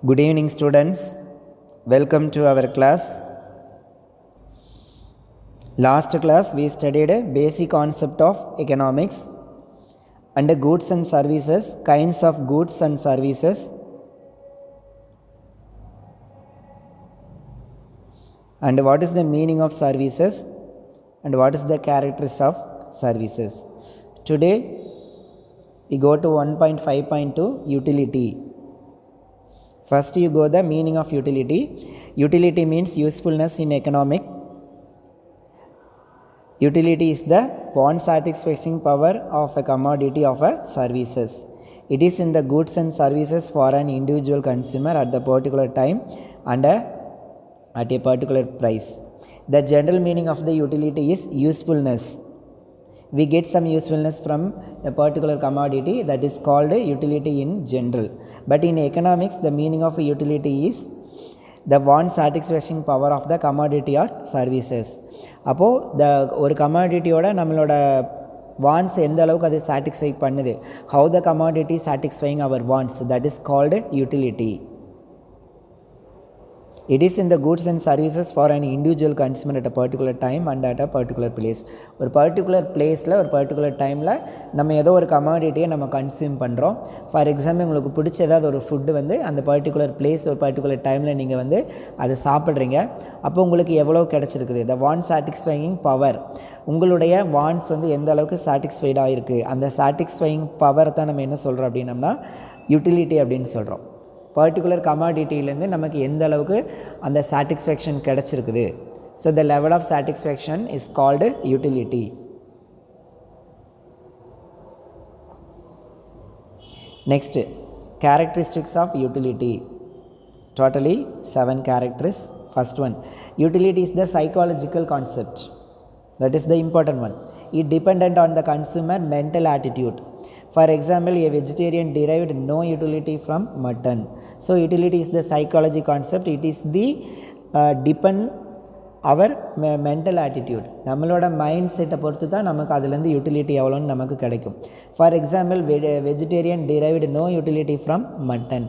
Good evening, students. Welcome to our class. Last class we studied a basic concept of economics and goods and services, kinds of goods and services, and what is the meaning of services and what is the characters of services. Today we go to 1.5.2 utility. First you go the meaning of utility. Utility means usefulness in economic. Utility is the want satisfying power of a commodity of a services. It is in the goods and services for an individual consumer at the particular time and at a particular price. The general meaning of the utility is usefulness. We get some usefulness from a particular commodity, that is called utility in general. But in economics, the meaning of utility is the want satisfying power of the commodity or services. அப்போது ஒரு கமாடிட்டியோட நம்மளோட wants எந்த அளவுக்கு அது satisfy பண்ணுது, how the commodity satisfying our wants, that is called utility. It is in the goods and services for an individual consumer at a particular time and at a particular place. ஒரு particular பிளேஸில் ஒரு particular டைமில் நம்ம ஏதோ ஒரு கமாடிட்டியை நம்ம consume பண்ணுறோம். For example உங்களுக்கு பிடிச்ச ஏதாவது ஒரு ஃபுட்டு வந்து அந்த பர்டிகுலர் பிளேஸ் ஒரு பர்டிகுலர் டைமில் நீங்கள் வந்து அதை சாப்பிட்றீங்க. அப்போ உங்களுக்கு எவ்வளோ கிடச்சிருக்குது, த வாண்ட் சாட்டிஸ்ஃபையிங் பவர், உங்களுடைய வாண்ட்ஸ் வந்து எந்த அளவுக்கு சாட்டிஸ்ஃபைடாக இருக்குது, அந்த சாட்டிஸ்ஃபையிங் பவர் தான் நம்ம என்ன சொல்கிறோம் அப்படின்னம்னா யூட்டிலிட்டி அப்படின்னு சொல்கிறோம். பர்டிகுலர் கமாடிட்டியிலேருந்து நமக்கு எந்த அளவுக்கு அந்த சாட்டிஸ்ஃபேக்ஷன் கிடச்சிருக்குது. So the level of satisfaction is called utility. Next, characteristics of utility. Totally 7 characters. First one, utility is the psychological concept. That is the important one. It dependent on the consumer mental attitude. For example, a vegetarian derived no utility from mutton. So utility is the psychology concept. It is the depend our mental attitude. நம்மளோட mind செட்டை பொறுத்து தான் நமக்கு அதுலேருந்து utility எவ்வளோன்னு நமக்கு கிடைக்கும். For example, vegetarian derived no utility from mutton.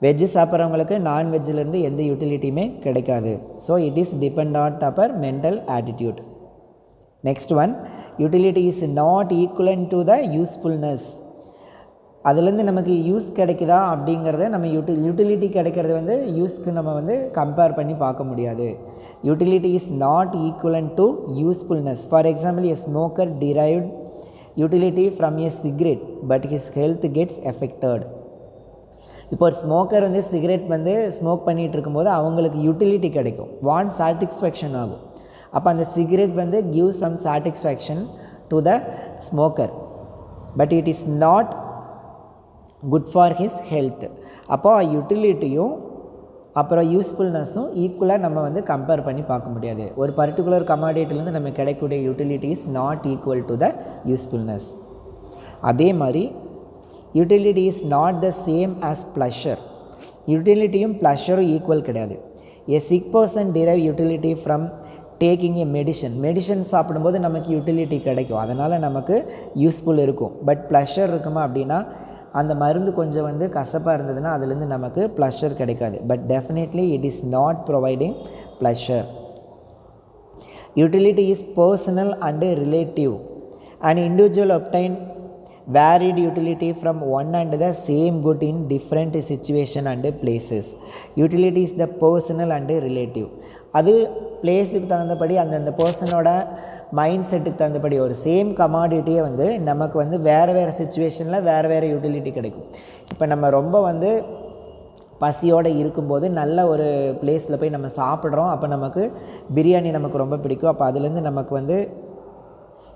Veg சாப்பிட்றவங்களுக்கு நான்வெஜ்ஜிலேருந்து எந்த யூட்டிலிட்டியுமே கிடைக்காது. So it is depend upper mental attitude. Next one, utility is not equivalent to the usefulness. அதுலேருந்து நமக்கு யூஸ் கிடைக்குதா அப்படிங்கிறத நம்ம யூட்டிலிட்டி கிடைக்கிறது வந்து யூஸ்க்கு நம்ம வந்து கம்பேர் பண்ணி பார்க்க முடியாது. Utility is not equivalent to usefulness. For example, a smoker derived utility from a cigarette but his health gets affected. இப்போ ஒரு ஸ்மோக்கர் வந்து சிகரெட் வந்து ஸ்மோக் பண்ணிகிட்டு இருக்கும்போது அவங்களுக்கு யூட்டிலிட்டி கிடைக்கும், வாண்ட் சாட்டிஸ்ஃபேக்ஷன் ஆகும். அப்போ அந்த சிகரெட் வந்து give some satisfaction to the smoker, but it is not good for his health. அப்போ யூட்டிலிட்டியும் அப்புறம் யூஸ்ஃபுல்னஸும் ஈக்குவலாக நம்ம வந்து கம்பேர் பண்ணி பார்க்க முடியாது. ஒரு பர்டிகுலர் கமாடிட்டிலேருந்து நம்ம கிடைக்கக்கூடிய utility is not equal to the usefulness. அதே மாதிரி utility is not the same as pleasure. யூட்டிலிட்டியும் ப்ளஷரும் ஈக்குவல் கிடையாது. A sick person derive utility from taking a medicine சாப்பிடும்போது நமக்கு யூட்டிலிட்டி கிடைக்கும், அதனால் நமக்கு யூஸ்ஃபுல் இருக்கும். பட் ப்ளஷர் இருக்குமா அப்படின்னா, அந்த மருந்து கொஞ்சம் வந்து கசப்பாக இருந்ததுன்னா அதுலேருந்து நமக்கு ப்ளஷர் கிடைக்காது. But definitely it is not providing pleasure. Utility is personal and relative. And individual obtain varied utility from one and the same good in different situation and places. Utility is the personal and relative. அது பிளேஸுக்கு தகுந்தபடி அந்தந்த பர்சனோட mind செட்டுக்கு தகுந்தபடி ஒரு same கமாடிட்டியே வந்து நமக்கு வந்து வேறு சுச்சுவேஷனில் வேறு யூட்டிலிட்டி கிடைக்கும். இப்போ நம்ம ரொம்ப வந்து பசியோடு இருக்கும்போது நல்ல ஒரு பிளேஸில் போய் நம்ம சாப்பிட்றோம், அப்போ நமக்கு பிரியாணி நமக்கு ரொம்ப பிடிக்கும், அப்போ அதுலேருந்து நமக்கு வந்து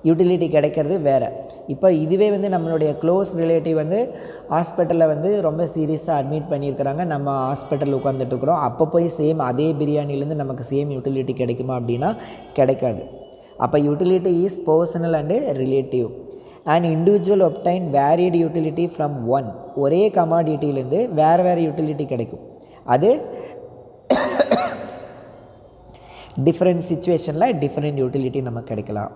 யூட்டிலிட்டி கிடைக்கிறது வேறு. இப்போ இதுவே வந்து நம்மளுடைய க்ளோஸ் ரிலேட்டிவ் வந்து ஹாஸ்பிட்டலில் வந்து ரொம்ப சீரியஸாக அட்மிட் பண்ணியிருக்கிறாங்க, நம்ம ஹாஸ்பிட்டலில் உட்காந்துட்டுருக்குறோம், அப்போ போய் சேம் அதே பிரியாணிலேருந்து நமக்கு சேம் யூட்டிலிட்டி கிடைக்குமா அப்படின்னா கிடைக்காது. அப்போ utility is personal and relative. And individual obtain varied utility from one. ஒரே கமாடிட்டிலேருந்து வேறு யூட்டிலிட்டி கிடைக்கும், அது டிஃப்ரெண்ட் சுச்சுவேஷனில் டிஃப்ரெண்ட் யூட்டிலிட்டி நமக்கு கிடைக்கலாம்.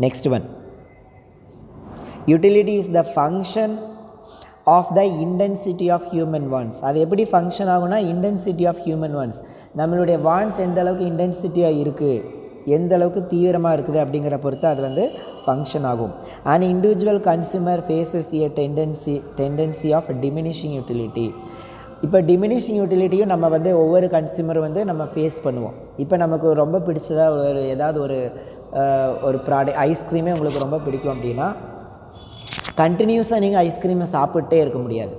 Next one, utility is the function of the intensity of human wants. அது எப்படி ஃபங்க்ஷன் ஆகும்னா இன்டென்சிட்டி ஆஃப் ஹியூமன் வான்ஸ், நம்மளுடைய வான்ஸ் எந்த அளவுக்கு இன்டென்சிட்டியாக இருக்குது, எந்த அளவுக்கு தீவிரமாக இருக்குது அப்படிங்கிற பொறுத்து அது வந்து ஃபங்க்ஷன் ஆகும். And individual consumer faces a tendency of diminishing utility. இப்போ டிமினிஷிங் யூட்டிலிட்டியும் நம்ம வந்து ஒவ்வொரு கன்சூமரும் வந்து நம்ம ஃபேஸ் பண்ணுவோம். இப்போ நமக்கு ரொம்ப பிடிச்சதாக ஏதாவது ஒரு ப்ராடக்ட், ஐஸ்கிரீமே உங்களுக்கு ரொம்ப பிடிக்கும் அப்படின்னா கண்டினியூஸாக நீங்கள் ஐஸ்கிரீமை சாப்பிட்டே இருக்க முடியாது.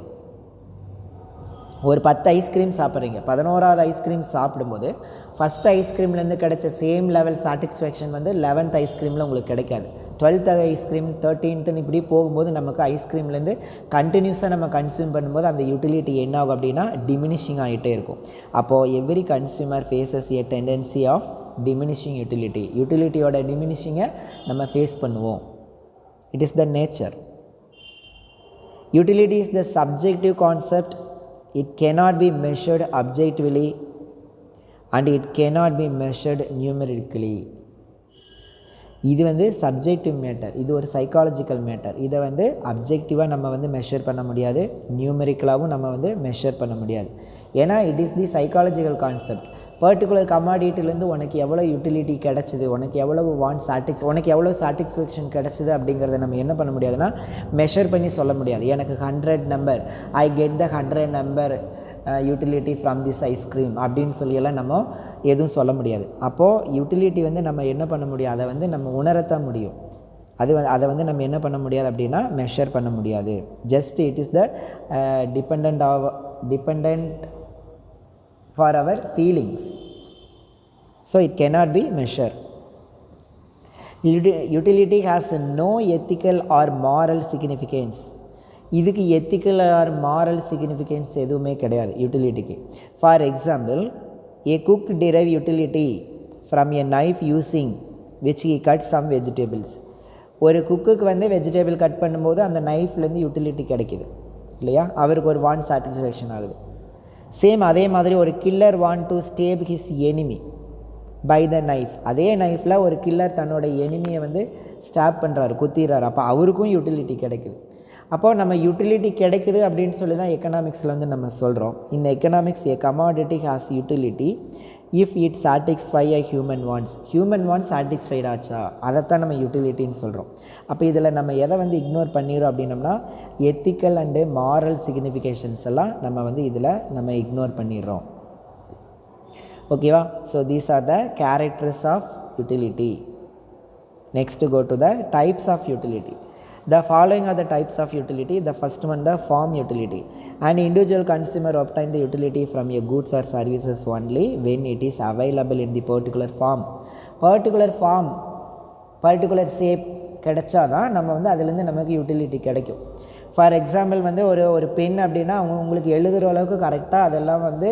ஒரு 10 ஐஸ்கிரீம் சாப்பிட்றீங்க, 11வது ஐஸ்கிரீம் சாப்பிடும்போது ஃபஸ்ட் ஐஸ்கிரீம்லேருந்து கிடைச்ச சேம் லெவல் சாட்டிஸ்ஃபேக்ஷன் வந்து 11th ஐஸ்கிரீமில் உங்களுக்கு கிடைக்காது. 12th ஐஸ்கிரீம், 13th இப்படி போகும்போது நமக்கு ஐஸ்கிரீம்லேருந்து கண்டினியூஸாக நம்ம கன்சியூம் பண்ணும்போது அந்த யூட்டிலிட்டி என்ன ஆகும் அப்படின்னா டிமினிஷிங் ஆகிட்டே இருக்கும். அப்போது every consumer faces a tendency of diminishing utility. யூட்டிலிட்டியோட டிமினிஷிங்கை நம்ம ஃபேஸ் பண்ணுவோம். It is the nature. Utility is the subjective concept. It cannot be measured objectively and it cannot be measured numerically. இது வந்து சப்ஜெக்டிவ் மேட்டர், இது ஒரு psychological matter. இதை வந்து அப்ஜெக்டிவாக நம்ம வந்து மெஷர் பண்ண முடியாது, நியூமெரிக்கலாகவும் நம்ம வந்து மெஷர் பண்ண முடியாது. ஏன்னா it is the psychological concept. Particular கமாடிட்டிலேருந்து உனக்கு எவ்வளோ யூட்டிலிட்டி கிடச்சிது, உனக்கு எவ்வளோ சாட்டிஸ்ஃபேக்ஷன் கிடச்சிது அப்படிங்கிறத நம்ம என்ன பண்ண முடியாதுன்னா மெஷர் பண்ணி சொல்ல முடியாது. எனக்கு 100 number, I get the 100 number utility from this ice cream அப்படின்னு சொல்லியெல்லாம் நம்ம எதுவும் சொல்ல முடியாது. அப்போது யூட்டிலிட்டி வந்து நம்ம என்ன பண்ண முடியும், அதை வந்து நம்ம உணரத்தான் முடியும். அதை வந்து நம்ம என்ன பண்ண முடியாது அப்படின்னா மெஷர் பண்ண முடியாது. Just it is the depend for our feelings, so it cannot be measured. Utility has no ethical or moral significance. இதுக்கு ethical or moral significance எதுவுமே கிடையாது யூட்டிலிட்டிக்கு. For example, a cook derive utility from a knife using which he cut some vegetables. ஒரு குக்குக்கு வந்து vegetable cut பண்ணும்போது அந்த நைஃப்லேருந்து utility கிடைக்கிது இல்லையா, அவருக்கு ஒரு வான் சாட்டிஸ்ஃபேக்ஷன் ஆகுது. சேம் அதே மாதிரி ஒரு killer want to stab his enemy by the knife. அதே நைஃப்பில் ஒரு கில்லர் தன்னோட எனிமியை வந்து ஸ்டாப் பண்ணுறாரு, குத்திடுறாரு. அப்போ அவருக்கும் யூட்டிலிட்டி கிடைக்குது. அப்போது நம்ம யூட்டிலிட்டி கிடைக்குது அப்படின்னு சொல்லி தான் எக்கனாமிக்ஸில் வந்து நம்ம சொல்கிறோம். In economics a commodity has utility if it satisfy a human wants satisfied ஆச்சா, அதைத்தான் நம்ம யூட்டிலிட்டின்னு சொல்கிறோம். அப்போ இதில் நம்ம எதை வந்து இக்னோர் பண்ணிடுறோம் அப்படின்னம்னா எத்திக்கல் அண்டு மாரல் சிக்னிஃபிகேஷன்ஸ் எல்லாம் நம்ம வந்து இதில் நம்ம இக்னோர் பண்ணிடுறோம். ஓகேவா? So these are the characters of utility. Next go to the types of utility. The following are the types of utility. The first one, the form utility. An individual consumer obtain the utility from a goods or services only when it is available in the particular form. particular shape கிடைச்சாதான் நம்ம வந்து அதுலேருந்து நமக்கு utility கிடைக்கும். For example வந்து ஒரு pen அப்படின்னா உங்களுக்கு எழுதுகிற அளவுக்கு கரெக்டாக அதெல்லாம் வந்து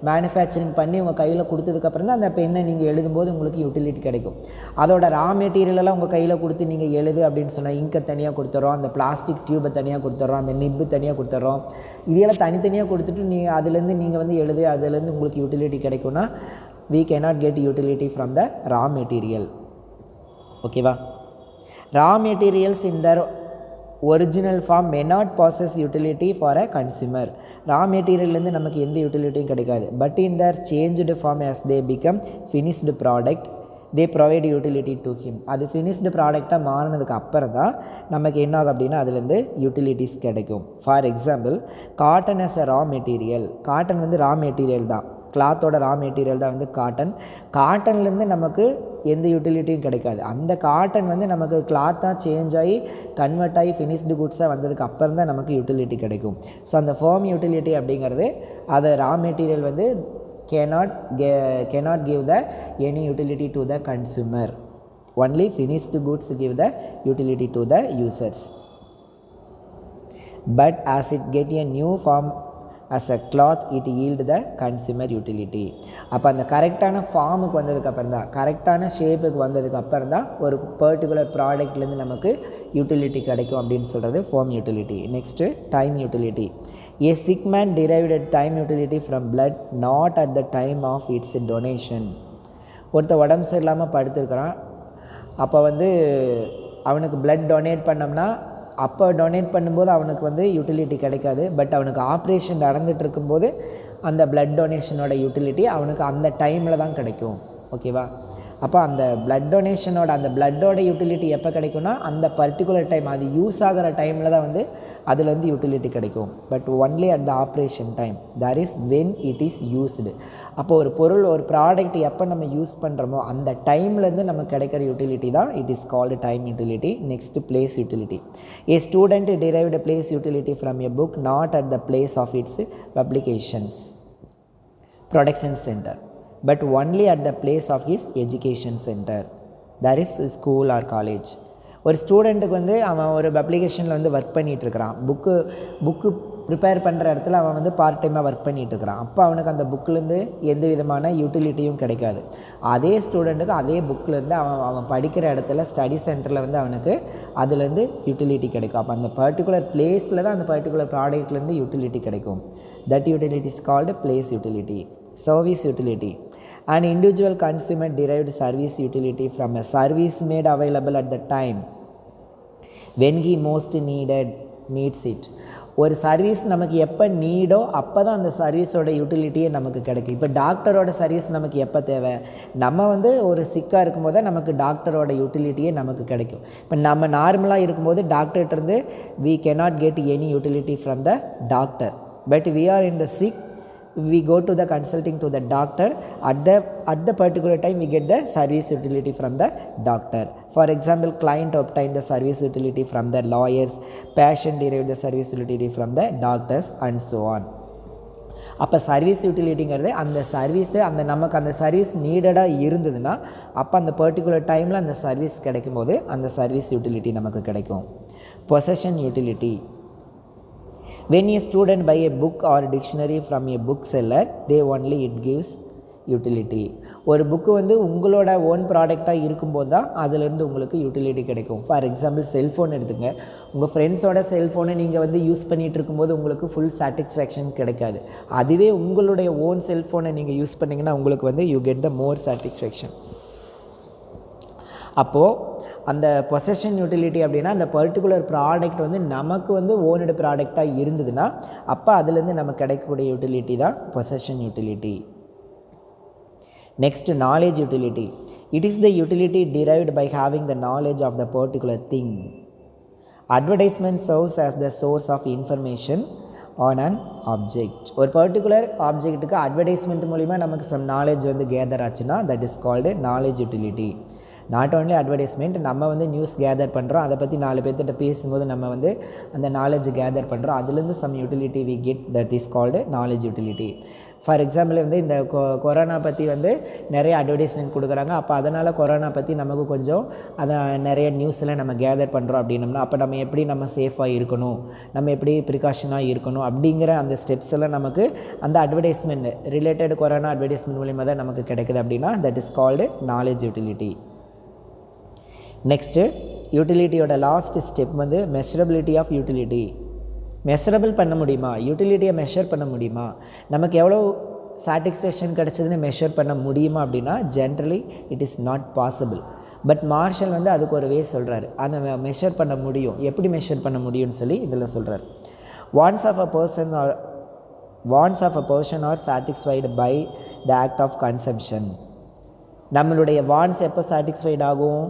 மேனுஃபேக்சரிங் பண்ணி உங்கள் கையில் கொடுத்ததுக்கப்புறம் தான் அந்த பெண்ணை நீங்கள் எழுதும்போது உங்களுக்கு யூட்டிலிட்டி கிடைக்கும். அதோட ரா மெட்டீரியலெல்லாம் உங்கள் கையில் கொடுத்து நீங்கள் எழுது அப்படின்னு சொன்னால் இங்கை தனியாக கொடுத்துட்றோம், அந்த பிளாஸ்டிக் டியூபை தனியாக கொடுத்துட்றோம், அந்த நிப்பு தனியாக கொடுத்துட்றோம். இதெல்லாம் தனித்தனியாக கொடுத்துட்டு அதுலேருந்து நீங்கள் வந்து எழுது, அதுலேருந்து உங்களுக்கு யூட்டிலிட்டி கிடைக்கும்னா we cannot get utility from the raw material. ஓகேவா? raw materials in their original form may not possess utility for a consumer. raw materialலேருந்து நமக்கு எந்த யூட்டிலிட்டியும் கிடைக்காது. but in their changed form as they become finished product they provide utility to him. அது finished ப்ராடக்டாக மாறினதுக்கு அப்புறம் தான் நமக்கு என்ன ஆகும் அப்படின்னா அதுலேருந்து யூட்டிலிட்டிஸ் கிடைக்கும். For example, cotton as a raw material. Cotton வந்து ரா மெட்டீரியல் தான், கிளாத்தோட ரா மெட்டீரியல் தான் வந்து காட்டன்லேருந்து நமக்கு எந்த யூட்டிலிட்டியும் கிடைக்காது. அந்த காட்டன் வந்து நமக்கு கிளாத்தாக சேஞ்ச் ஆகி கன்வெர்ட் ஆகி ஃபினிஷ்டு குட்ஸாக வந்ததுக்கு அப்புறம் தான் நமக்கு யூட்டிலிட்டி கிடைக்கும். ஸோ அந்த ஃபேர்ம் யூட்டிலிட்டி அப்படிங்கிறது அதை ரா மெட்டீரியல் வந்து cannot give the any utility to the consumer. Only finished goods give the utility to the users. But as it get a new form as a cloth it yield the consumer utility. அப்போ அந்த கரெக்டான ஃபார்முக்கு வந்ததுக்கப்புறம் தான், கரெக்டான ஷேப்புக்கு வந்ததுக்கப்புறம் தான் ஒரு பர்டிகுலர் ப்ராடக்ட்லேருந்து நமக்கு யூட்டிலிட்டி கிடைக்கும் அப்படின்னு சொல்கிறது form utility. Next time utility. A sick man derived time utility from blood not at the time of its donation. ஒருத்தர் உடம்பு சரியில்லாமல் படுத்துருக்கிறான், அப்போ வந்து அவனுக்கு பிளட் டொனேட் பண்ணோம்னா அப்போ டொனேட் பண்ணும்போது அவனுக்கு வந்து யூட்டிலிட்டி கிடைக்காது. பட் அவனுக்கு ஆப்ரேஷன் நடந்துகிட்டு இருக்கும்போது அந்த பிளட் டொனேஷனோட யூட்டிலிட்டி அவனுக்கு அந்த டைமில் தான் கிடைக்கும். ஓகேவா? அப்போ அந்த பிளட் டொனேஷனோட அந்த பிளட்டோட யூட்டிலிட்டி எப்போ கிடைக்கும்னா அந்த பர்டிகுலர் டைம், அது யூஸ் ஆகிற டைமில் தான் வந்து அதுலேருந்து யூட்டிலிட்டி கிடைக்கும். But only at the operation time, that is when it is used. அப்போது ஒரு பொருள், ஒரு ப்ராடக்ட் எப்போ நம்ம யூஸ் பண்ணுறோமோ அந்த டைம்லேருந்து நமக்கு கிடைக்கிற யூட்டிலிட்டி தான் it is called time utility. Next, place utility. A student derived place utility from a book not at the place of its publications production center but only at the place of his education center, that is school or college. ஒரு ஸ்டூடெண்ட்டுக்கு வந்து அவன் ஒரு பப்ளிகேஷனில் வந்து work பண்ணிகிட்ருக்கிறான். Book prepare பண்ணுற இடத்துல அவன் வந்து பார்ட் டைமாக ஒர்க் பண்ணிகிட்ருக்கிறான். அப்போ அவனுக்கு அந்த புக்கிலேருந்து எந்த விதமான யூட்டிலிட்டியும் கிடைக்காது. அதே ஸ்டூடெண்ட்டுக்கு அதே புக்கிலேருந்து அவன் படிக்கிற இடத்துல ஸ்டடி சென்டரில் வந்து அவனுக்கு அதுலேருந்து யூட்டிலிட்டி கிடைக்கும். அப்போ அந்த பர்டிகுலர் பிளேஸில் தான் அந்த பர்டிகுலர் ப்ராடக்ட்லேருந்து யூட்டிலிட்டி கிடைக்கும். That utility is called place utility. Service utility. An individual consumer derived service utility from a service made available at the time when he most needs it. ஒரு service நமக்கு எப்போ நீடோ அப்போ தான் அந்த சர்வீஸோட யூட்டிலிட்டியே நமக்கு கிடைக்கும். இப்போ டாக்டரோட சர்வீஸ் நமக்கு எப்போ தேவை, நம்ம வந்து ஒரு சிக்காக இருக்கும்போது தான் நமக்கு டாக்டரோட யூட்டிலிட்டியே நமக்கு கிடைக்கும். இப்போ நம்ம நார்மலாக இருக்கும்போது டாக்டர்கிட்டருந்து we cannot get any utility from the doctor, but we are in the sick, we go to the consulting to the doctor, at the particular time we get the service utility from the doctor. For example, client obtain the service utility from the lawyers, patient derive the service utility from the doctors and so on. அப்போ service யூட்டிலிட்டிங்கிறது அந்த service அந்த நமக்கு அந்த service நீடடாக இருந்ததுன்னா அப்போ அந்த particular டைமில் அந்த சர்வீஸ் கிடைக்கும்போது அந்த சர்வீஸ் யூட்டிலிட்டி நமக்கு கிடைக்கும். Possession utility. When a student buy a book or dictionary from a bookseller, they only it gives utility. ஒரு புக்கு வந்து உங்களோட ஓன் ப்ராடக்டாக இருக்கும்போது தான் அதிலேருந்து உங்களுக்கு யூட்டிலிட்டி கிடைக்கும். ஃபார் எக்ஸாம்பிள், செல்ஃபோன் எடுத்துங்க. உங்கள் ஃப்ரெண்ட்ஸோட செல்ஃபோனை நீங்கள் வந்து யூஸ் பண்ணிகிட்டு இருக்கும்போது உங்களுக்கு ஃபுல் சாட்டிஸ்ஃபேக்ஷன் கிடைக்காது. அதுவே உங்களுடைய ஓன் செல்ஃபோனை நீங்கள் யூஸ் பண்ணிங்கன்னா உங்களுக்கு வந்து you get the more satisfaction. அப்போது அந்த பொசஷன் யூட்டிலிட்டி அப்படின்னா அந்த பர்டிகுலர் ப்ராடக்ட் வந்து நமக்கு வந்து ஓனடு ப்ராடக்டாக இருந்ததுன்னா அப்போ அதுலேருந்து நமக்கு கிடைக்கக்கூடிய யூட்டிலிட்டி தான் possession utility. Next, knowledge utility. It is the utility derived by having the knowledge of the particular thing. Advertisement serves as the source of information on an object. ஒரு பர்டிகுலர் ஆப்ஜெக்ட்டுக்கு அட்வர்டைஸ்மெண்ட் மூலிமா நமக்கு some knowledge வந்து gather ஆச்சுன்னா that is called knowledge utility. Not only advertisement, நம்ம வந்து news gather பண்ணுறோம், அதை பற்றி 4 பேர்த்திட்ட பேசும்போது நம்ம வந்து அந்த நாலேஜ் கேதர் பண்ணுறோம், அதுலேருந்து some utility we get, that is called knowledge utility. For example வந்து இந்த கொரோனா பற்றி வந்து நிறைய அட்வர்டைஸ்மெண்ட் கொடுக்குறாங்க. அப்போ அதனால் கொரோனா பற்றி நமக்கு கொஞ்சம் அதை நிறைய நியூஸில் நம்ம கேதர் பண்ணுறோம் அப்படின்னம்னா அப்போ நம்ம எப்படி நம்ம சேஃபாக இருக்கணும், நம்ம எப்படி ப்ரிகாஷனாக இருக்கணும் அப்படிங்கிற அந்த ஸ்டெப்ஸ் எல்லாம் நமக்கு அந்த அட்வர்டைஸ்மெண்ட் ரிலேட்டட் கொரோனா அட்வர்டைஸ்மெண்ட் மூலிமா தான் நமக்கு கிடைக்குது அப்படின்னா that is called knowledge utility. Next, யூட்டிலிட்டியோட லாஸ்ட் ஸ்டெப் வந்து மெஷரபிலிட்டி ஆஃப் யூட்டிலிட்டி. மெஷரபிள் பண்ண முடியுமா, யூட்டிலிட்டியை மெஷர் பண்ண முடியுமா, நமக்கு எவ்வளோ சாட்டிஸ்ஃபேக்ஷன் கிடச்சதுன்னு மெஷர் பண்ண முடியுமா அப்படின்னா generally it is not possible. But Marshall வந்து அதுக்கு ஒரு வே சொல்கிறாரு, அதை மெஷர் பண்ண முடியும். எப்படி மெஷர் பண்ண முடியும்னு சொல்லி இதில் சொல்கிறார். Wants of a person are satisfied by the act of consumption. நம்மளுடைய வான்ஸ் எப்போ சாட்டிஸ்ஃபைட் ஆகும்,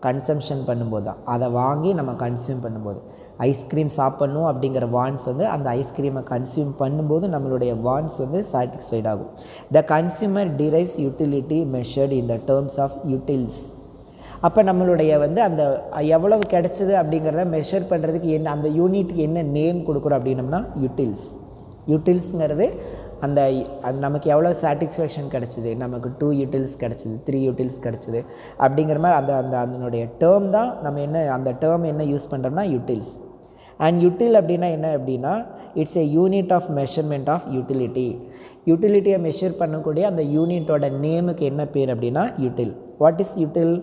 கன்சம்ஷன் பண்ணும்போது தான், அதை வாங்கி நம்ம கன்சியூம் பண்ணும்போது. ஐஸ்கிரீம் சாப்பிட்ணும் அப்படிங்கிற வான்ஸ் வந்து அந்த ஐஸ்கிரீமை கன்சியூம் பண்ணும்போது நம்மளுடைய வான்ஸ் வந்து சாட்டிஸ்ஃபைட் ஆகும். The consumer derives utility measured in the terms of utils. அப்போ நம்மளுடைய வந்து அந்த எவ்வளவு கிடைச்சது அப்படிங்கிறத மெஷர் பண்ணுறதுக்கு என்ன, அந்த யூனிட்டுக்கு என்ன நேம் கொடுக்குறோம் அப்படின்னம்னா யூட்டில்ஸ். யூட்டில்ஸுங்கிறது அந்த அது நமக்கு எவ்வளோ சாட்டிஸ்ஃபேக்ஷன் கிடச்சிது, நமக்கு 2 யூட்டில்ஸ் கிடச்சிது, 3 யூட்டில்ஸ் கிடச்சிது அப்படிங்கிற மாதிரி அதனுடைய டேர்ம் தான் நம்ம என்ன, அந்த டேர்ம் என்ன யூஸ் பண்ணுறோம்னா யூட்டில்ஸ். அண்ட் யூட்டில் அப்படின்னா என்ன அப்படின்னா it's a unit of measurement of utility. யூட்டிலிட்டியை மெஷர் பண்ணக்கூடிய அந்த யூனிட்டோட நேமுக்கு என்ன பேர் அப்படின்னா util. What is util,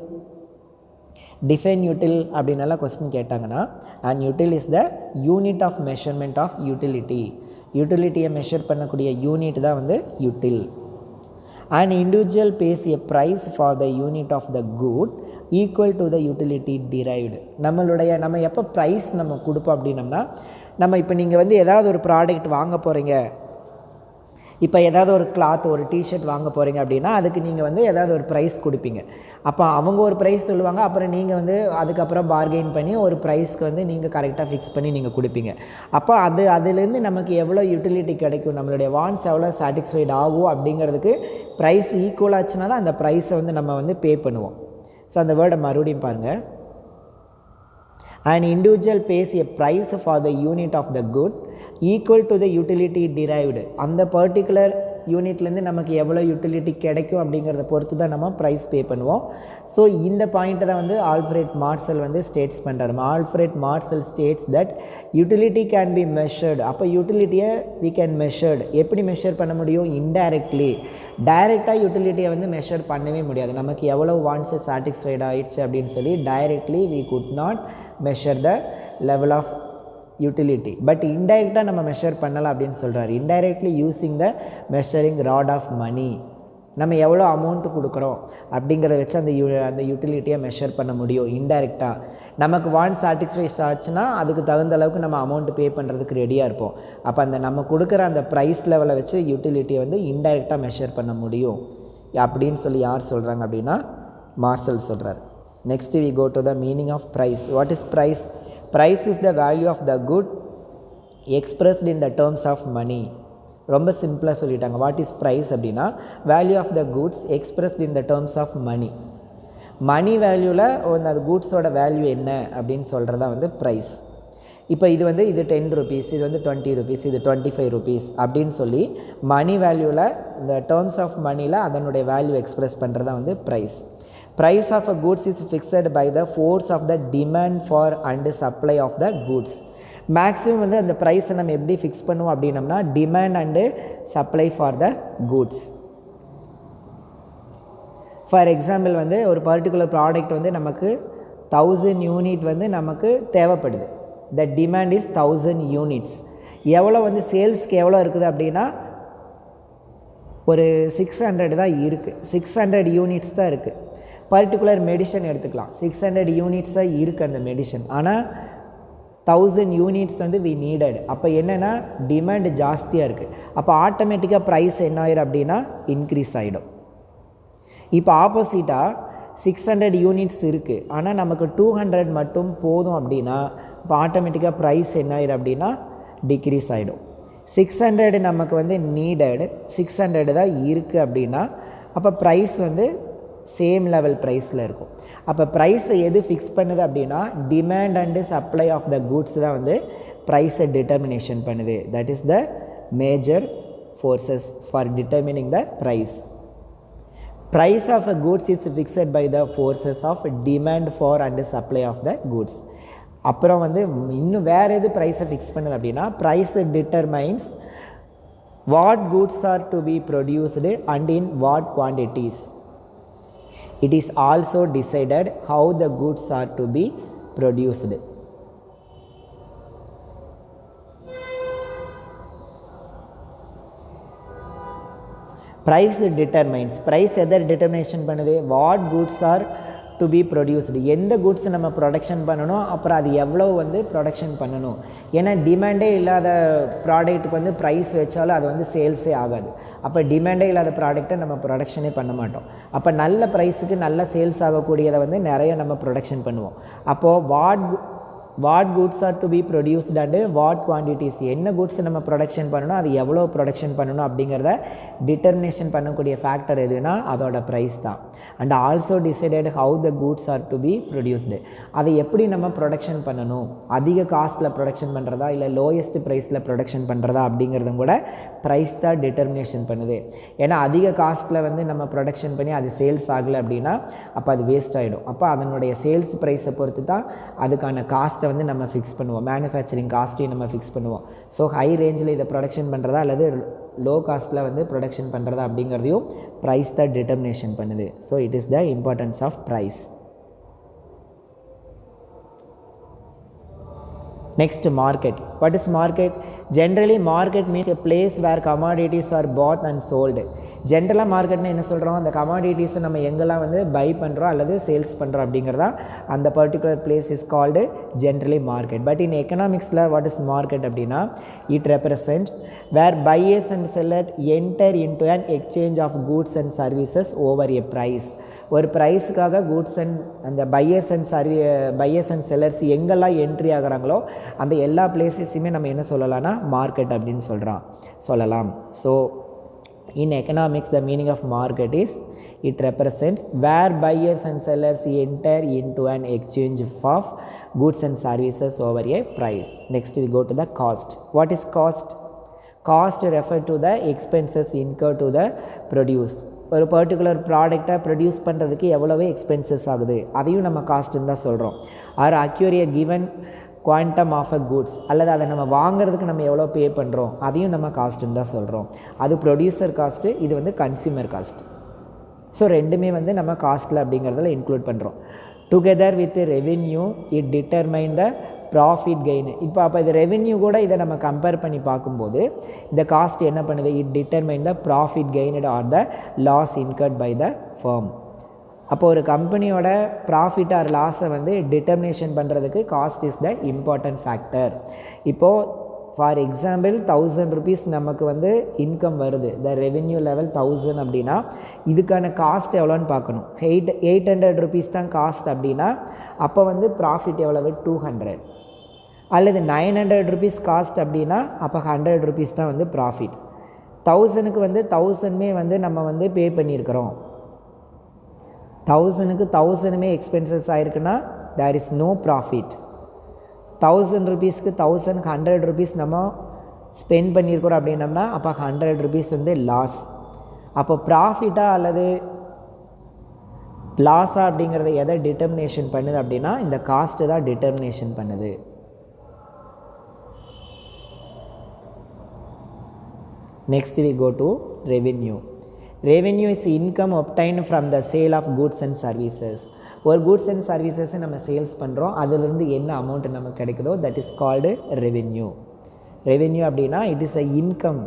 define util அப்படின்னலாம் கொஸ்டின் கேட்டாங்கன்னா and util is the unit of measurement of utility. யூட்டிலிட்டியை மெஷர் பண்ணக்கூடிய யூனிட் தான் வந்து யூட்டில். An individual pays a price for the unit of the good equal to the utility derived. நம்ம எப்போ price நம்ம கொடுப்போம் அப்படின்னம்னா, நம்ம இப்போ நீங்கள் வந்து ஏதாவது ஒரு ப்ராடக்ட் வாங்க போகிறீங்க, இப்போ ஏதாவது ஒரு கிளாத் ஒரு டிஷர்ட் வாங்க போகிறீங்க அப்படின்னா அதுக்கு நீங்கள் வந்து ஏதாவது ஒரு ப்ரைஸ் கொடுப்பீங்க. அப்போ அவங்க ஒரு ப்ரைஸ் சொல்லுவாங்க, அப்புறம் நீங்கள் வந்து அதுக்கப்புறம் பார்கெயின் பண்ணி ஒரு ப்ரைஸ்க்கு வந்து நீங்கள் கரெக்டாக ஃபிக்ஸ் பண்ணி நீங்கள் கொடுப்பீங்க. அப்போ அதுலேருந்து நமக்கு எவ்வளோ யூட்டிலிட்டி கிடைக்கும், நம்மளுடைய வாண்ட்ஸ் எவ்வளோ சாட்டிஸ்ஃபைட் ஆகும் அப்படிங்கிறதுக்கு ப்ரைஸ் ஈக்குவல் ஆச்சுன்னா தான் அந்த ப்ரைஸை வந்து நம்ம வந்து பே பண்ணுவோம். ஸோ அந்த வேர்டை மறுபடியும் பாருங்கள். An individual pays a price for the unit of the good equal to the utility derived. அந்த பர்டிகுலர் யூனிட்லேருந்து நமக்கு எவ்வளோ யூட்டிலிட்டி கிடைக்கும் அப்படிங்கிறத பொறுத்து தான் நம்ம ப்ரைஸ் பே பண்ணுவோம். ஸோ இந்த பாயிண்ட்டை தான் வந்து ஆல்ஃப்ரெட் மார்சல் வந்து ஸ்டேட்ஸ் பண்ணுறாரு. Alfred Marshall states that utility can be measured. அப்போ யூட்டிலிட்டியை வி கேன் மெஷர்டு. எப்படி மெஷர் பண்ண முடியும்? இன்டைரக்ட்லி. டைரெக்டாக யூட்டிலிட்டியை வந்து மெஷர் பண்ணவே முடியாது. நமக்கு எவ்வளோ வாண்ட்ஸு சாட்டிஸ்ஃபைட் ஆகிடுச்சு அப்படின்னு சொல்லி directly we could not measure the level of utility. But இன்டைரக்டாக நம்ம மெஷர் பண்ணலாம் அப்படின்னு சொல்கிறார். Indirectly using the measuring rod of money. நம்ம எவ்வளோ அமௌண்ட்டு கொடுக்குறோம் அப்படிங்கிறத வச்சு அந்த யூட்டிலிட்டியை மெஷர் பண்ண முடியும் இன்டைரக்டாக. நமக்கு வாண்ட் சாட்டிஸ்ஃபைஸ் ஆச்சுன்னா அதுக்கு தகுந்த அளவுக்கு நம்ம அமௌண்ட்டு பே பண்ணுறதுக்கு ரெடியாக இருப்போம். அப்போ அந்த நம்ம கொடுக்குற அந்த ப்ரைஸ் லெவலை வச்சு யூட்டிலிட்டியை வந்து இன்டைரக்டாக மெஷர் பண்ண முடியும் அப்படின்னு சொல்லி யார் சொல்கிறாங்க அப்படின்னா மார்சல் சொல்கிறார். Next we go to the meaning of price. What is price? Price is the value of the good expressed in the terms of money. ரொம்ப சிம்பிளாக சொல்லிட்டாங்க. வாட் இஸ் ப்ரைஸ் அப்படின்னா value of the goods expressed in the terms of money. Money வேல்யூவில் அந்த குட்ஸோட value என்ன அப்படின்னு சொல்கிறதா வந்து ப்ரைஸ். இப்போ இது வந்து இது 10 rupees, இது வந்து 20 rupees, இது 25 rupees அப்படின்னு சொல்லி மணி வேல்யூவில் இந்த டேர்ம்ஸ் ஆஃப் மணியில் அதனுடைய வேல்யூ எக்ஸ்பிரஸ் பண்ணுறதா வந்து price. Price of a goods is fixed by the force of the demand for and supply of the goods. Maximum வந்து அந்த ப்ரைஸை நம்ம எப்படி ஃபிக்ஸ் பண்ணுவோம் அப்படின்னம்னா demand and supply for the goods. For example வந்து ஒரு பர்டிகுலர் ப்ராடக்ட் வந்து நமக்கு 1000 யூனிட் வந்து நமக்கு தேவைப்படுது. த டிமாண்ட் இஸ் 1000 யூனிட்ஸ். எவ்வளோ வந்து சேல்ஸ்க்கு எவ்வளோ இருக்குது அப்படின்னா ஒரு 600 தான் இருக்குது. 600 யூனிட்ஸ் தான் இருக்குது. பர்டிகுலர் மெடிசன் எடுத்துக்கலாம், 600 யூனிட்ஸாக இருக்குது அந்த மெடிசன். ஆனால் 1000 யூனிட்ஸ் வந்து வி நீடட். அப்போ என்னென்னா டிமாண்ட் ஜாஸ்தியாக இருக்குது. அப்போ ஆட்டோமேட்டிக்காக ப்ரைஸ் என்ன ஆயிடும் அப்படின்னா இன்க்ரீஸ் ஆகிடும். இப்போ ஆப்போசிட்டாக 600 யூனிட்ஸ் இருக்குது, ஆனால் நமக்கு 200 மட்டும் போதும் அப்படின்னா இப்போ ஆட்டோமேட்டிக்காக ப்ரைஸ் என்ன ஆயிடும் அப்படின்னா டிக்ரீஸ் ஆகிடும். 600 நமக்கு வந்து நீடட், 600 தான் இருக்குது அப்படின்னா அப்போ ப்ரைஸ் வந்து சேம் லெவல் ப்ரைஸில் இருக்கும். அப்போ ப்ரைஸை எது ஃபிக்ஸ் பண்ணுது அப்படின்னா demand and supply of the goods தான் வந்து ப்ரைஸை டிட்டர்மினேஷன் பண்ணுது. That is the major forces for determining the price. Price of a goods is fixed by the forces of demand for and supply of the goods. அப்புறம் வந்து இன்னும் வேறு எது ப்ரைஸை ஃபிக்ஸ் பண்ணுது அப்படின்னா price determines what goods are to be produced and in what quantities. It is also decided how the goods are to be produced. Price determines. Price எதை determination பண்ணுது? What goods are to be produced. எந்த goods நம்ம production பண்ணணும், அப்புறம் அது எவ்வளோ வந்து production பண்ணணும். ஏன்னா டிமாண்டே இல்லாத ப்ராடக்ட்டுக்கு வந்து ப்ரைஸ் வச்சாலும் அது வந்து சேல்ஸே ஆகாது. அப்போ டிமாண்டே இல்லாத ப்ராடக்ட்டை நம்ம ப்ரொடக்ஷனே பண்ண மாட்டோம். அப்போ நல்ல ப்ரைஸுக்கு நல்ல சேல்ஸ் ஆகக்கூடியதை வந்து நிறைய நம்ம ப்ரொடக்ஷன் பண்ணுவோம். அப்போது what goods are to be produced and what quantities. என்ன குட்ஸ் நம்ம ப்ரொடக்ஷன் பண்ணணும், அது எவ்வளோ ப்ரொடக்ஷன் பண்ணணும் அப்படிங்கிறத டிட்டர்மினேஷன் பண்ணக்கூடிய ஃபேக்டர் எதுனா அதோட ப்ரைஸ் தான். And also decided how the goods are to be produced. அதை எப்படி நம்ம ப்ரொடக்ஷன் பண்ணணும், அதிக காஸ்ட்டில் ப்ரொடக்ஷன் பண்ணுறதா இல்லை லோயஸ்ட் ப்ரைஸில் ப்ரொடக்ஷன் பண்ணுறதா அப்படிங்கிறதும் கூட ப்ரைஸ் தான் டிட்டர்மினேஷன் பண்ணுது. ஏன்னா அதிக காஸ்ட்டில் வந்து நம்ம ப்ரொடக்ஷன் பண்ணி அது சேல்ஸ் ஆகலை அப்படின்னா அப்போ அது வேஸ்ட் ஆகிடும். அப்போ அதனுடைய சேல்ஸ் ப்ரைஸை பொறுத்து தான் அதுக்கான காஸ்ட்டை வந்து நம்ம ஃபிக்ஸ் பண்ணுவோம். மேனுஃபேக்சரிங் காஸ்ட்டையும் நம்ம ஃபிக்ஸ் பண்ணுவோம். ஸோ ஹை ரேஞ்சில் இதை ப்ரொடக்ஷன் பண்ணுறதா அல்லது லோ காஸ்ட்டில் வந்து ப்ரொடக்ஷன் பண்ணுறதா அப்படிங்கிறதையும் ப்ரைஸ் தான் டிட்டர்மினேஷன் பண்ணுது. So it is the importance of price. Next market. What is market? Generally market means a place where commodities are bought and sold. ஜென்ரலாக மார்க்கெட்னு என்ன சொல்கிறோம், அந்த கமாடிட்டிஸை நம்ம எங்கெல்லாம் வந்து பை பண்ணுறோம் அல்லது சேல்ஸ் பண்ணுறோம் அப்படிங்கிறதா அந்த particular place is called generally market. But in எக்கனாமிக்ஸில் வாட் இஸ் மார்க்கெட் அப்படின்னா, it represent where buyers and seller enter into an exchange of goods and services over a price. ஒரு ப்ரைஸுக்காக கூட்ஸ் அண்ட் அந்த buyers and sellers எங்கெல்லாம் entry ஆகிறாங்களோ அந்த எல்லா பிளேஸஸையுமே நம்ம என்ன சொல்லலாம்னா மார்க்கெட் அப்படின்னு சொல்லலாம். So in economics the meaning of market is it represent where buyers and sellers enter into an exchange of goods and services over a price. Next we go to the cost. What is cost? Cost refer to the expenses incurred to the produce. ஒரு particular ப்ராடக்டை produce பண்ணுறதுக்கு எவ்வளவு expenses ஆகுது அதையும் நம்ம காஸ்ட்டுன்னு தான் சொல்கிறோம். Or acquire a given quantum of a goods, அல்லது அதை நம்ம வாங்குறதுக்கு நம்ம எவ்வளோ பே பண்ணுறோம் அதையும் நம்ம காஸ்ட்டுன்னு தான் சொல்கிறோம். அது ப்ரொடியூசர் காஸ்ட்டு, இது வந்து கன்சியூமர் காஸ்ட். ஸோ ரெண்டுமே வந்து நம்ம காஸ்ட்டில் அப்படிங்கிறதுல இன்க்ளூட் பண்ணுறோம். Together with revenue it determine the profit gain. அப்போ இது ரெவென்யூ கூட இதை நம்ம கம்பேர் பண்ணி பார்க்கும்போது இந்த காஸ்ட் என்ன பண்ணுது, it determine the profit gained or the loss incurred by the firm. அப்போ ஒரு கம்பெனியோட ப்ராஃபிட் ஆர் லாஸை வந்து டிட்டர்மினேஷன் பண்ணுறதுக்கு cost is the important factor. இப்போது ஃபார் எக்ஸாம்பிள் 1000 rupees நமக்கு வந்து இன்கம் வருது, த ரெவென்யூ லெவல் 1000 அப்படின்னா இதுக்கான காஸ்ட் எவ்வளோன்னு பார்க்கணும். 800 rupees தான் காஸ்ட் அப்படின்னா அப்போ வந்து ப்ராஃபிட் எவ்வளவு 200. அல்லது 900 rupees காஸ்ட் அப்படின்னா அப்போ 100 rupees தான் வந்து ப்ராஃபிட். 1000க்கு வந்து 1000மே வந்து நம்ம வந்து பே பண்ணியிருக்கிறோம். 1000க்கு 1000மே எக்ஸ்பென்சஸ் ஆகிருக்குன்னா தேர் இஸ் நோ ப்ராஃபிட். 1000 rupeesக்கு 100 rupees நம்ம ஸ்பெண்ட் பண்ணியிருக்கிறோம் அப்படின்னம்னா அப்போ 100 rupees வந்து லாஸ். அப்போ ப்ராஃபிட்டாக அல்லது லாஸாக அப்படிங்கிறத எதை டிட்டர்மினேஷன் பண்ணுது அப்படின்னா இந்த காஸ்ட்டு தான் டிட்டர்மினேஷன் பண்ணுது. Next we go to revenue. Revenue is income obtained from the sale of goods and services. ஒரு goods and services நம்ம சேல்ஸ் பண்ணுறோம், அதிலிருந்து என்ன அமௌண்ட் நமக்கு கிடைக்குதோ that is called revenue. Revenue அப்படின்னா it is a income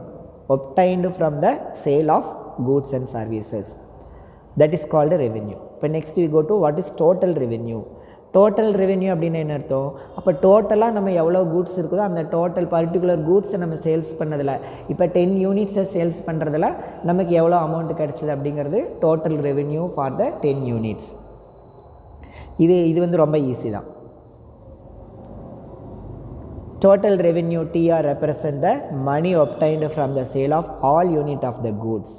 obtained from the sale of goods and services, that is called revenue. இப்போ next we go to what is total revenue. Total revenue அப்படின்னு என்ன அர்த்தம், அப்போ டோட்டலாக நம்ம எவ்வளோ goods இருக்குதோ அந்த டோட்டல் பர்டிகுலர் கூட்ஸை நம்ம சேல்ஸ் பண்ணதில் இப்போ 10 unitsை சேல்ஸ் பண்ணுறதுல நமக்கு எவ்வளோ அமௌண்ட் கிடச்சிது அப்படிங்கிறது total revenue for the 10 units. இது வந்து ரொம்ப ஈஸி தான். Total revenue TR represent the money obtained from the sale of all unit of the goods.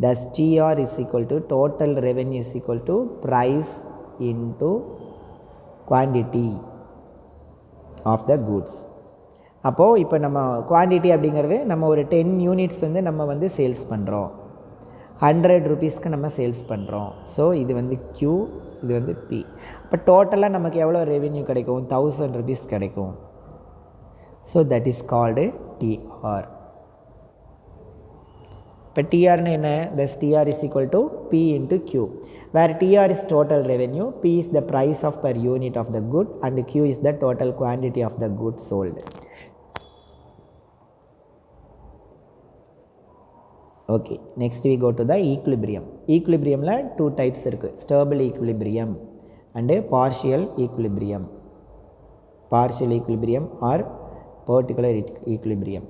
Thus TR is equal to total revenue is equal to price into quantity of the goods. அப்போது இப்போ நம்ம quantity அப்படிங்கிறது நம்ம ஒரு 10 units வந்து நம்ம வந்து sales பண்ணுறோம், 100 rupeesக்கு நம்ம சேல்ஸ் பண்ணுறோம். ஸோ இது வந்து Q, இது வந்து P. இப்போ டோட்டலாக நமக்கு எவ்வளோ ரெவென்யூ கிடைக்கும், 1000 rupees கிடைக்கும். So that is called TR. இப்போ TRன்னு என்ன, thus TR is equal to P into Q, where TR is total revenue, P is the price of per unit of the good and Q is the total quantity of the goods sold. Okay, next we go to the equilibrium. Equilibriumல 2 types இருக்குது, stable equilibrium and partial equilibrium. Partial equilibrium or particular equilibrium.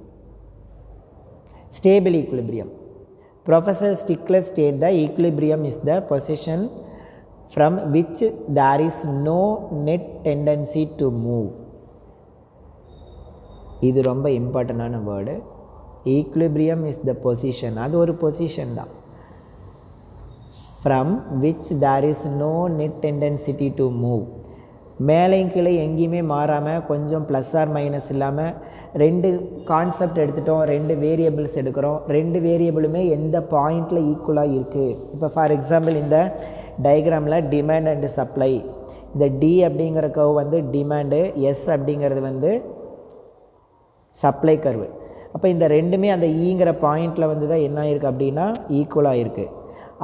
Stable equilibrium. Professor Stickler state the equilibrium is the position from which there is no net tendency to move. இது ரொம்ப இம்பார்ட்டண்டான word. Equilibrium is the position, அது ஒரு position தான். From which there is no net tendency to move. மேலையும் கீழே எங்கேயுமே மாறாமல் கொஞ்சம் ப்ளஸ் ஆர் மைனஸ் இல்லாமல் 2 கான்செப்ட் எடுத்துட்டோம், 2 வேரியபிள்ஸ் எடுக்கிறோம், 2 வேரியபிளுமே எந்த பாயிண்டில் ஈக்குவலாக இருக்குது. இப்போ ஃபார் எக்ஸாம்பிள் இந்த டயக்ராமில் டிமாண்ட் அண்டு சப்ளை, இந்த D அப்படிங்கிற கர்வ் வந்து டிமாண்டு, எஸ் அப்படிங்கிறது வந்து சப்ளை கர்வு. அப்போ இந்த ரெண்டுமே அந்த ஈங்கிற பாயிண்டில் வந்து தான் என்ன இருக்குது அப்படின்னா ஈக்குவலாக இருக்குது.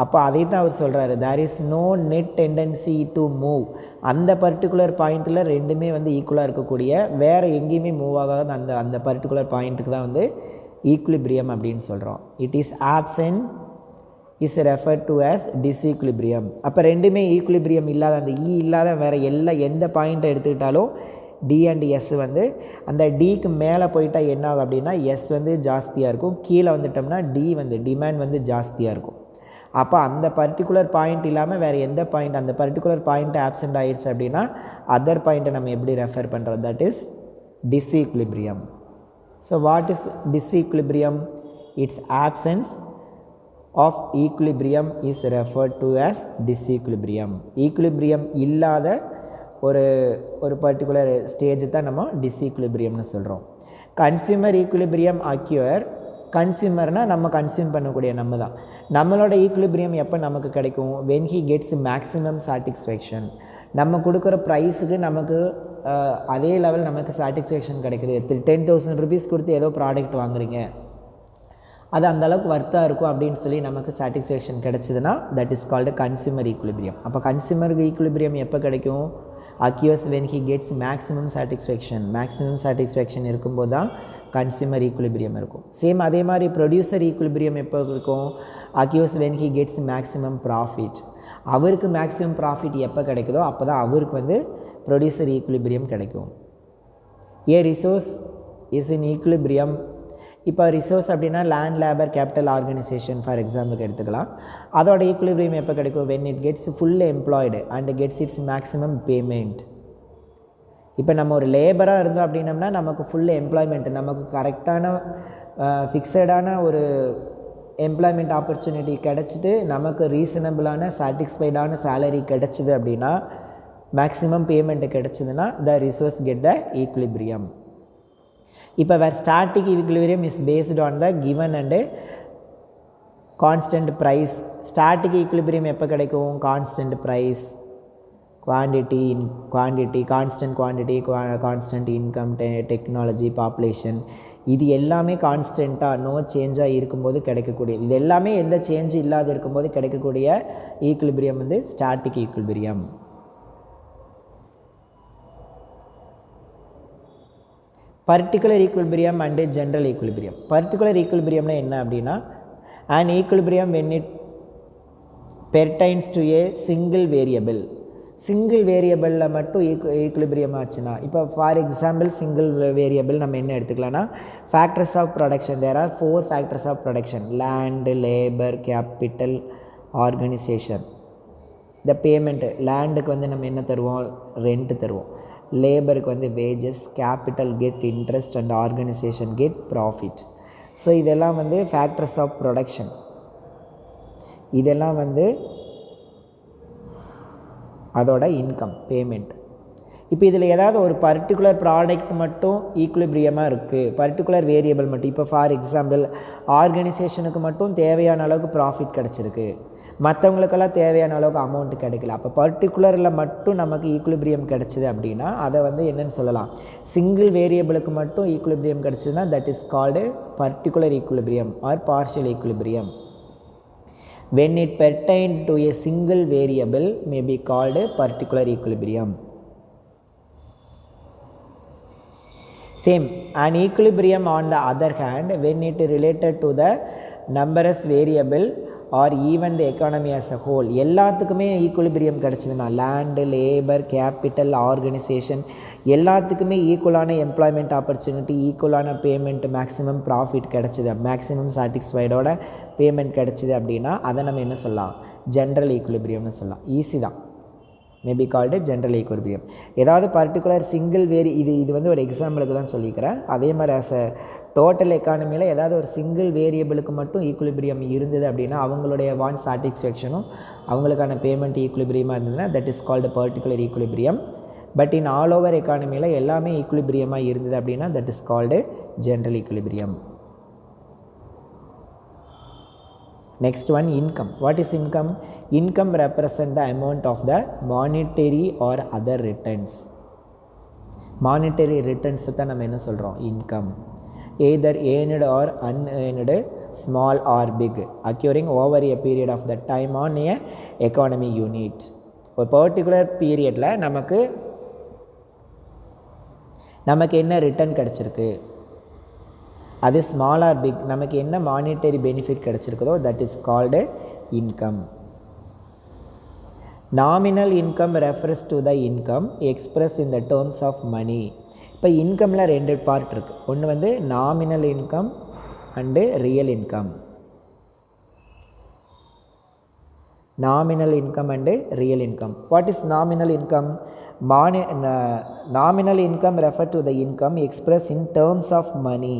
அப்போ அதை தான் அவர் சொல்கிறாரு, there is no net tendency to move. அந்த பர்டிகுலர் பாயிண்ட்டில் ரெண்டுமே வந்து ஈக்குவலாக இருக்கக்கூடிய, வேறு எங்கேயுமே மூவ் ஆகாத அந்த அந்த பர்டிகுலர் பாயிண்ட்டுக்கு தான் வந்து ஈக்குலிபிரியம் அப்படின்னு சொல்கிறோம். It is absent is referred to as disequilibrium. அப்போ ரெண்டுமே ஈக்குலிபிரியம் இல்லாத, அந்த இல்லாத வேறு எந்த பாயிண்ட்டை எடுத்துக்கிட்டாலும் டி அண்ட் எஸ் வந்து அந்த டிக்கு மேலே போயிட்டால் என்ன ஆகும் அப்படின்னா எஸ் வந்து ஜாஸ்தியாக இருக்கும், கீழே வந்துட்டோம்னா டி வந்து டிமாண்ட் வந்து ஜாஸ்தியாக இருக்கும். அப்போ அந்த பர்டிகுலர் பாயிண்ட் இல்லாமல் வேறு எந்த பாயிண்ட், அந்த பர்டிகுலர் பாயிண்ட் ஆப்சென்ட் ஆகிடுச்சு அப்படின்னா அதர் பாயிண்ட்டை நம்ம எப்படி ரெஃபர் பண்ணுறோம், that is disequilibrium. So what is disequilibrium? It's absence of equilibrium is referred to as disequilibrium. Equilibrium இல்லாத ஒரு பர்டிகுலர் ஸ்டேஜ் தான் நம்ம டிஸ்ஈக்குலிபிரியம்னு சொல்கிறோம். கன்சியூமர் ஈக்குலிபிரியம் அக்யூர், கன்சியூமர்னால் நம்ம கன்சியூம் பண்ணக்கூடிய நம்ம தான். நம்மளோட ஈக்குலிபிரியம் எப்போ நமக்கு கிடைக்கும்? when he gets maximum satisfaction. நம்ம கொடுக்குற ப்ரைஸுக்கு நமக்கு அதே லெவல் நமக்கு சாட்டிஸ்ஃபேக்ஷன் கிடைக்குது. 10,000 rupees கொடுத்து ஏதோ ப்ராடக்ட் வாங்குறீங்க, அது அந்தளவுக்கு வர்த்தாக இருக்கும் அப்படின்னு சொல்லி நமக்கு சாட்டிஸ்ஃபேக்ஷன் கிடச்சிதுன்னா that is called consumer equilibrium. அப்போ கன்சியூமருக்கு ஈக்குலிபிரியம் எப்போ கிடைக்கும்? Acquires when he gets maximum satisfaction. Maximum satisfaction இருக்கும்போது தான் கன்சியூமர் ஈக்குலிபிரியம் இருக்கும். சேம் அதே மாதிரி ப்ரொடியூசர் ஈக்குலிபிரியம் எப்போ இருக்கும்? Acquires when he gets maximum profit. அவருக்கு மேக்ஸிமம் ப்ராஃபிட் எப்போ கிடைக்குதோ அப்போ தான் அவருக்கு வந்து ப்ரொடியூசர் ஈக்குலிபிரியம் கிடைக்கும். ஏ ரிசோர்ஸ் இஸ் இன் ஈக்குலிபிரியம். இப்போ ரிசோர்ஸ் அப்படின்னா land, labour, capital, organisation for எக்ஸாம்பிளுக்கு எடுத்துக்கலாம். அதோட ஈக்குலிபிரியம் எப்போ கிடைக்கும்? When it gets full employed and gets it's maximum payment. இப்போ நம்ம ஒரு லேபராக இருந்தோம் அப்படின்னம்னா நமக்கு ஃபுல் எம்ப்ளாய்மெண்ட், நமக்கு கரெக்டான ஃபிக்ஸடான ஒரு எம்ப்ளாய்மெண்ட் ஆப்பர்ச்சுனிட்டி கிடச்சிட்டு நமக்கு ரீசனபிளான சாட்டிஸ்ஃபைடான சேலரி கிடச்சிது அப்படின்னா, மேக்ஸிமம் பேமெண்ட்டு கிடச்சிதுன்னா the resource get the equilibrium. இப்போ where static equilibrium is based on the given and constant price. Static equilibrium எப்போ கிடைக்கும்? Constant price, quantity, constant quantity, constant income, technology, population, இது எல்லாமே கான்ஸ்டண்ட்டாக நோ சேஞ்சாக இருக்கும்போது கிடைக்கக்கூடியது. இது எல்லாமே எந்த சேஞ்சும் இல்லாத இருக்கும்போது கிடைக்கக்கூடிய ஈக்குலிபிரியம் வந்து static equilibrium. Particular equilibrium and general equilibrium. Particular ஈக்குலிபிரியம்னா என்ன அப்படின்னா, and equilibrium when it pertains to a single variable. Single வேரியபிளில் மட்டும் ஈக்குலிபிரியம் ஆச்சுன்னா, இப்போ ஃபார் எக்ஸாம்பிள் சிங்கிள் வேரியபிள் நம்ம என்ன எடுத்துக்கலாம்னா, factors of production. There are 4 factors of production: land, labour, capital, organisation. இந்த பேமெண்ட்டு, லேண்டுக்கு வந்து நம்ம என்ன தருவோம்? ரெண்ட் தருவோம். லேபருக்கு வந்து wages, capital get interest and organisation get profit. So இதெல்லாம் வந்து ஃபேக்டர்ஸ் ஆஃப் ப்ரொடக்ஷன். இதெல்லாம் வந்து அதோட இன்கம், பேமெண்ட். இப்போ இதில் ஏதாவது ஒரு பர்டிகுலர் ப்ராடக்ட் மட்டும் ஈக்குலிபிரியமாக இருக்குது, பர்டிகுலர் வேரியபிள் மட்டும். இப்போ ஃபார் எக்ஸாம்பிள் ஆர்கனைசேஷனுக்கு மட்டும் தேவையான அளவுக்கு ப்ராஃபிட் கிடச்சிருக்கு, மற்றவங்களுக்கெல்லாம் தேவையான அளவுக்கு அமௌண்ட் கிடைக்கல. அப்போ பர்டிகுலரில் மட்டும் நமக்கு ஈக்குலிபிரியம் கிடச்சிது அப்படின்னா அதை வந்து என்னென்னு சொல்லலாம்? சிங்கிள் வேரியபிளுக்கு மட்டும் ஈக்குலிபிரியம் கிடச்சிதுன்னா that is called particular equilibrium or partial equilibrium. when it pertain to a single variable may be called particular equilibrium. Same, an equilibrium on the other hand when it related to the numerous variable or even the economy as a whole. எல்லாத்துக்குமே equilibrium கிடச்சிதுன்னா, land, labour, capital, organisation எல்லாத்துக்குமே ஈக்குவலான employment opportunity, ஈக்குவலான payment, maximum profit கிடச்சிது, maximum சாட்டிஸ்ஃபைடோட payment கிடச்சிது அப்படின்னா அதை நம்ம என்ன சொல்லலாம்? ஜென்ரல் ஈக்குலிபிரியம்னு சொல்லலாம். ஈஸி தான். Maybe called general equilibrium. ஏதாவது பர்டிகுலர் சிங்கிள் இது வந்து ஒரு எக்ஸாம்பிளுக்கு தான் சொல்லிக்கிறேன். அதே மாதிரி ஆஸ் அ டோட்டல் எக்கானமியில் ஏதாவது ஒரு சிங்கிள் வேரியபிளுக்கு மட்டும் ஈக்குலிபிரியம் இருந்தது அப்படின்னா அவங்களுடைய வாண்ட் சாட்டிஸ்ஃபேக்ஷனும் அவங்களுக்கான பேமெண்ட் ஈக்குலிபிரியமாக இருந்ததுன்னா that is called particular equilibrium. But in all over எக்கானமியில் எல்லாமே ஈக்குலிபிரியமாக இருந்தது அப்படின்னா that is called general equilibrium. Next one, income. What is income? Income represent the amount of the monetary or other returns. Monetary returns தான் நம்ம என்ன சொல்கிறோம்? Income. either earned or unearned, small or big, occurring over a period of the time on a economy unit. ஒரு particular பீரியடில் நமக்கு என்ன return கிடச்சிருக்கு, அது ஸ்மால் ஆர் பிக், நமக்கு என்ன மானிட்டரி பெனிஃபிட் கிடச்சிருக்குதோ that is called income. Nominal income refers to the income express in the terms of money. இப்போ இன்கமில் 2 பார்ட் இருக்குது. ஒன்று nominal income and real income. Nominal income and real income. What is nominal income? Nominal income refer to the income express in terms of money.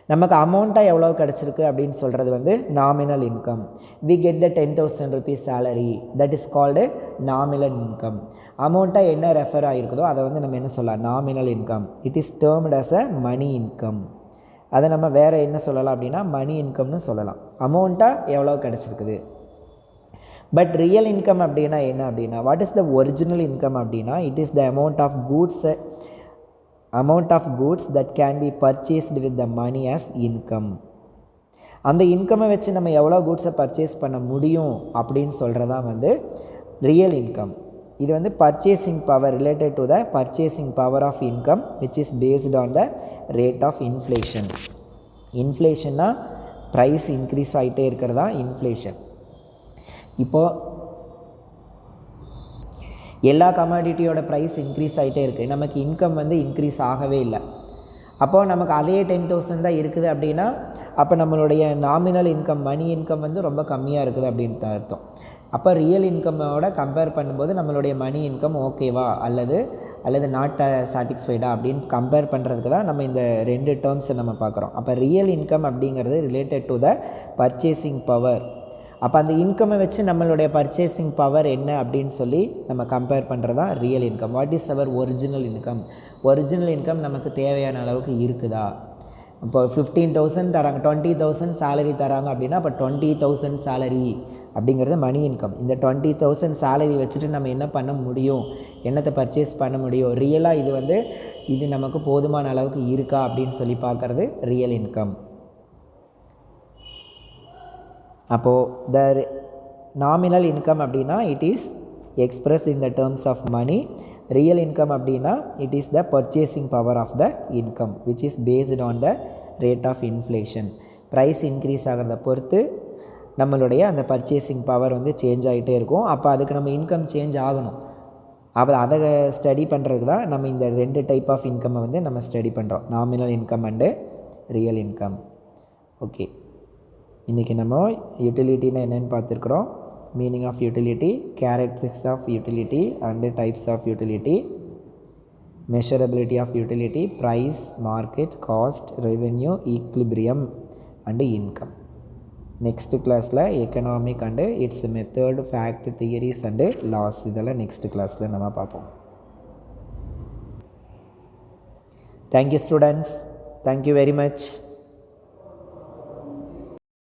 நமக்கு அமௌண்ட்டாக எவ்வளோ கிடச்சிருக்கு அப்படின்னு சொல்கிறது nominal income. We get the 10,000 rupees salary, that is called nominal income. அமௌண்ட்டாக என்ன refer ஆகிருக்குதோ அதை நம்ம என்ன சொல்லலாம், nominal income. It is termed as a money income. அதை நம்ம வேறு என்ன சொல்லலாம் அப்படின்னா மணி இன்கம்னு சொல்லலாம். அமௌண்ட்டாக எவ்வளோ கிடச்சிருக்குது. பட் ரியல் இன்கம் அப்படின்னா என்ன அப்படின்னா, what is the original income அப்படின்னா, it is the amount of goods that can be purchased with the money as income. அந்த இன்கம்மை வச்சு நம்ம எவ்வளோ கூட்ஸை பர்ச்சேஸ் பண்ண முடியும் அப்படின்னு சொல்கிறதான் ரியல் இன்கம். இது purchasing power, related to the purchasing power of income which is based on the rate of inflation. இன்ஃப்ளேஷன்னா ப்ரைஸ் இன்க்ரீஸ் ஆகிட்டே இருக்கிறதா இன்ஃப்ளேஷன். இப்போது எல்லா கமாடிட்டியோட ப்ரைஸ் இன்க்ரீஸ் ஆகிட்டே இருக்குது, நமக்கு இன்கம் இன்க்ரீஸ் ஆகவே இல்லை. அப்போது நமக்கு அதே 10,000 தான் இருக்குது அப்படின்னா அப்போ நம்மளுடைய நாமினல் இன்கம், மணி இன்கம் ரொம்ப கம்மியாக இருக்குது அப்படின்ட்டு அர்த்தம். அப்போ ரியல் இன்கம்மோட கம்பேர் பண்ணும்போது நம்மளுடைய மணி இன்கம் ஓகேவா அல்லது நாட் சாட்டிஸ்ஃபைடா அப்படின்னு கம்பேர் பண்ணுறதுக்கு தான் நம்ம இந்த 2 டேர்ம்ஸை நம்ம பார்க்குறோம். அப்போ ரியல் இன்கம் அப்படிங்கிறது related to the purchasing power. அப்போ அந்த இன்கம்மை வச்சு நம்மளுடைய பர்ச்சேசிங் பவர் என்ன அப்படின்னு சொல்லி நம்ம கம்பேர் பண்ணுறது தான் real income. What is our original income? Original income நமக்கு தேவையான அளவுக்கு இருக்குதா? இப்போ 15,000 தராங்க, 20,000 சேலரி தராங்க அப்படின்னா அப்போ 20,000 சேலரி அப்படிங்கிறது மணி இன்கம். இந்த 20,000 சேலரி வச்சுட்டு நம்ம என்ன பண்ண முடியும், என்னத்தை பர்ச்சேஸ் பண்ண முடியும், ரியலாக இது நமக்கு போதுமான அளவுக்கு இருக்கா அப்படின்னு சொல்லி பார்க்குறது ரியல் இன்கம். அப்போது த நாமினல் இன்கம் அப்படின்னா it is express in the terms of money. Real income அப்படின்னா it is the purchasing power of the income which is based on the rate of inflation. Price increase ஆகிறத பொறுத்து நம்மளுடைய அந்த purchasing power change ஆகிட்டே இருக்கும். அப்போ அதுக்கு நம்ம இன்கம் சேஞ்ச் ஆகணும். அப்போ அதை ஸ்டடி பண்ணுறதுக்கு தான் நம்ம இந்த 2 டைப் ஆஃப் இன்கம்மை நம்ம ஸ்டடி பண்ணுறோம், nominal income and real income. Okay, இன்றைக்கி நம்ம யூட்டிலிட்டினா என்னென்னு பார்த்துருக்குறோம். Meaning of utility, characteristics of utility and types of utility, measurability of utility, price, market, cost, revenue, equilibrium and income. Next கிளாஸில் economic and its method, fact, theories and laws இதெல்லாம் நெக்ஸ்ட் கிளாஸில் நம்ம பார்ப்போம். Thank you students, thank you very much.